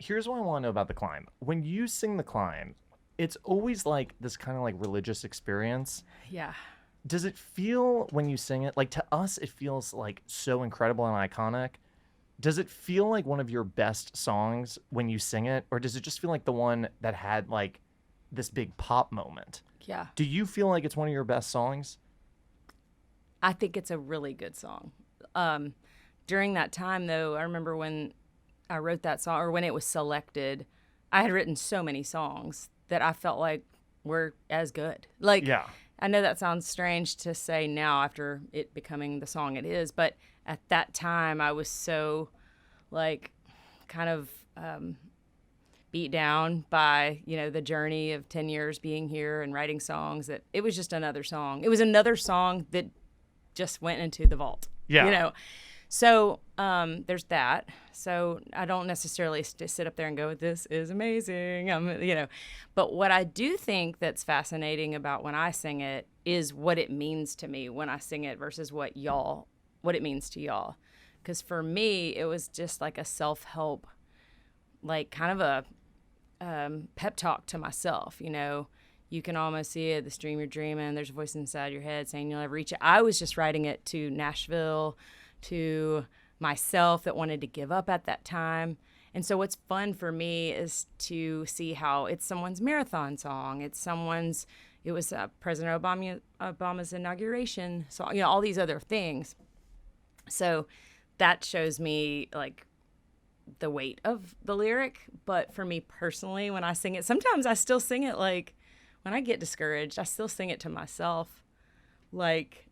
here's what I want to know about The Climb. When you sing The Climb, it's always like this kind of like religious experience. Yeah. Does it feel when you sing it, like to us, it feels like so incredible and iconic? Does it feel like one of your best songs when you sing it? Or does it just feel like the one that had like this big pop moment? Yeah. Do you feel like it's one of your best songs? I think it's a really good song. During that time, though, I remember when I wrote that song, or when it was selected, I had written so many songs that I felt like were as good. Like, Yeah. I know that sounds strange to say now after it becoming the song it is, but at that time I was so, like, kind of beat down by, the journey of 10 years being here and writing songs, that it was just another song. It was another song that just went into the vault. Yeah. So there's that. So I don't necessarily sit up there and go, this is amazing. But what I do think that's fascinating about when I sing it is what it means to me when I sing it versus what it means to y'all. Because for me, it was just like a self-help, like kind of a pep talk to myself, You can almost see it, this dream you're dreaming. There's a voice inside your head saying you'll never reach it. I was just writing it to Nashville, to myself that wanted to give up at that time. And so what's fun for me is to see how it's someone's marathon song. It was President Obama's inauguration song, all these other things. So that shows me like the weight of the lyric. But for me personally, when I sing it, sometimes I still sing it like, when I get discouraged, I still sing it to myself, like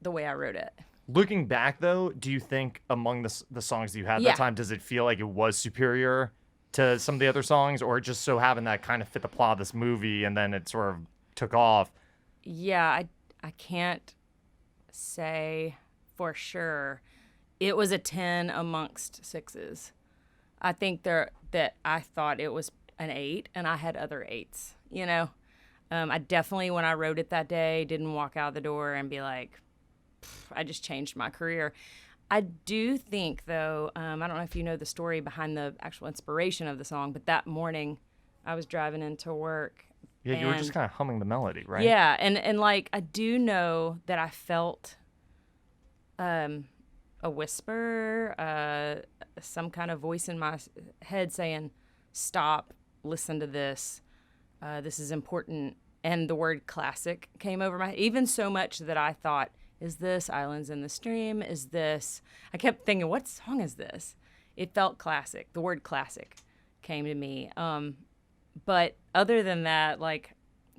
the way I wrote it. Looking back, though, do you think among the songs that you had at Yeah. that time, does it feel like it was superior to some of the other songs, or just so happened that kind of fit the plot of this movie and then it sort of took off? Yeah, I can't say for sure. It was a 10 amongst 6s. I think that I thought it was an 8, and I had other 8s, I definitely, when I wrote it that day, didn't walk out the door and be like, I just changed my career. I do think, though, I don't know if you know the story behind the actual inspiration of the song, but that morning I was driving into work. Yeah, you were just kind of humming the melody, right? Yeah, and like I do know that I felt a whisper, some kind of voice in my head saying, stop, listen to this. This is important. And the word classic came over my head, even so much that I thought, is this Islands in the Stream? Is this, I kept thinking, what song is this? It felt classic. The word classic came to me. But other than that, like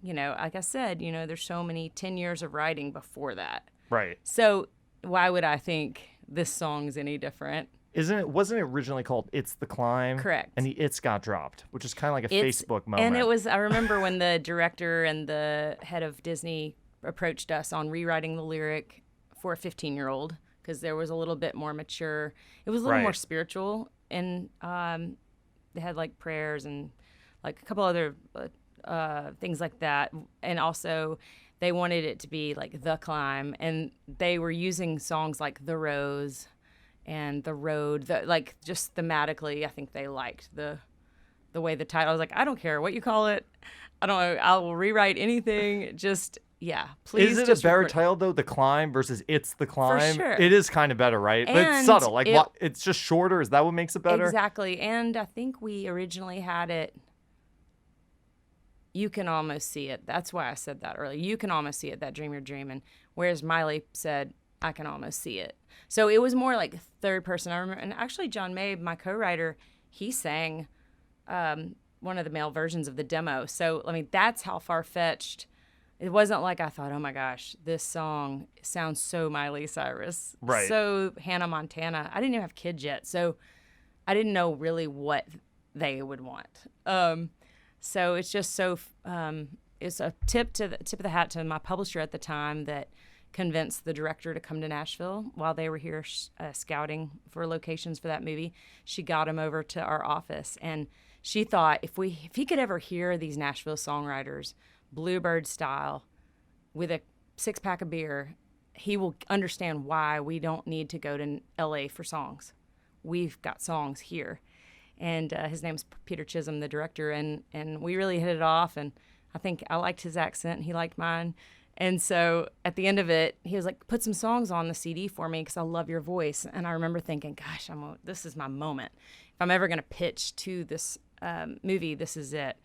I said, there's so many 10 years of writing before that. Right. So why would I think this song's any different? Wasn't it originally called It's the Climb? Correct. And the It's got dropped, which is kind of like a Facebook moment. And it was, I remember when the director and the head of Disney approached us on rewriting the lyric for a 15-year-old, because there was a little bit more mature. It was a little more spiritual, and they had like prayers and like a couple other things like that. And also they wanted it to be like The Climb, and they were using songs like The Rose and The Road, like just thematically. I think they liked the way the title. I was like, I don't care what you call it. I don't know. I will rewrite anything. Just, yeah, please. Is it a better title, though, The Climb versus It's the Climb? For sure. It is kind of better, right? But it's subtle. Like, it's just shorter. Is that what makes it better? Exactly. And I think we originally had it, you can almost see it. That's why I said that earlier. You can almost see it, that dream you're dreaming. Whereas Miley said, I can almost see it. So it was more like third person. I remember, and actually John Mabe, my co-writer, he sang one of the male versions of the demo. So, I mean, that's how far-fetched. It wasn't like I thought, oh my gosh, this song sounds so Miley Cyrus. Right. So Hannah Montana. I didn't even have kids yet, so I didn't know really what they would want. So it's just so, it's a tip of the hat to my publisher at the time that convinced the director to come to Nashville while they were here scouting for locations for that movie. She got him over to our office, and she thought if he could ever hear these Nashville songwriters, Bluebird style, with a 6-pack of beer, he will understand why we don't need to go to LA for songs. We've got songs here. and his name's Peter Chisholm, the director, and we really hit it off, and I think I liked his accent, and he liked mine. And so at the end of it, he was like, put some songs on the CD for me because I love your voice. And I remember thinking, gosh, this is my moment. If I'm ever going to pitch to this movie, this is it.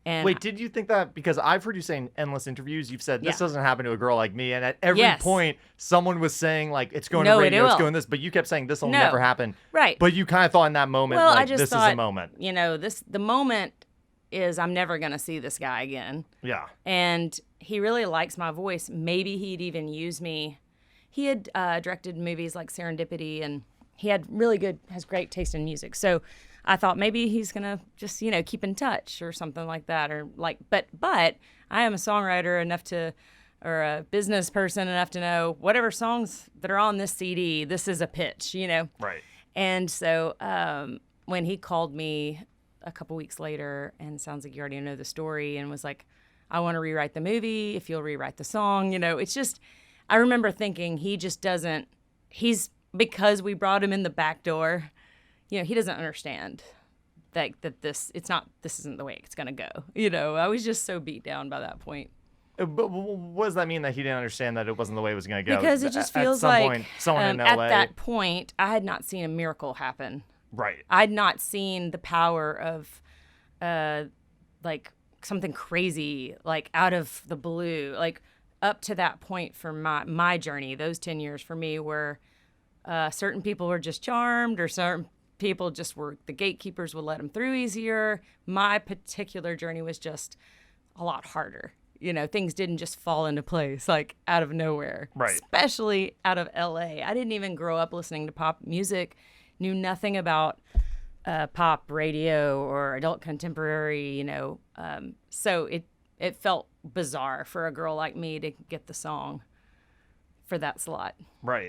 And Wait, did you think that? Because I've heard you say in endless interviews, you've said, this Yeah. doesn't happen to a girl like me. And at every Yes. point, someone was saying, like, it's going No, to it radio, it's will. going this. But you kept saying, this will No. never happen. Right. But you kind of thought in that moment, Well, I like, just this is thought, a moment. you know, the moment is I'm never going to see this guy again. Yeah. And he really likes my voice. Maybe he'd even use me. He had directed movies like Serendipity, and he has great taste in music. So I thought maybe he's gonna just, you know, keep in touch or something like that, or like. But I am a songwriter enough to, or a business person enough to know whatever songs that are on this CD, this is a pitch, you know. Right. And so when he called me a couple weeks later, and it sounds like you already know the story, and was like, I want to rewrite the movie if you'll rewrite the song. You know, it's just, I remember thinking he just doesn't, because we brought him in the back door, you know, he doesn't understand that this isn't the way it's going to go. You know, I was just so beat down by that point. But what does that mean that he didn't understand that it wasn't the way it was going to go? Because it just At feels some like point, someone in at LA. that point, I had not seen a miracle happen. Right. I'd not seen the power of like something crazy, like out of the blue, like up to that point for my journey. Those 10 years for me were certain people were just charmed, or certain people just were, the gatekeepers would let them through easier. My particular journey was just a lot harder. You know, things didn't just fall into place like out of nowhere. Right. Especially out of LA. I didn't even grow up listening to pop music, knew nothing about pop radio or adult contemporary, you know. So it felt bizarre for a girl like me to get the song for that slot. Right.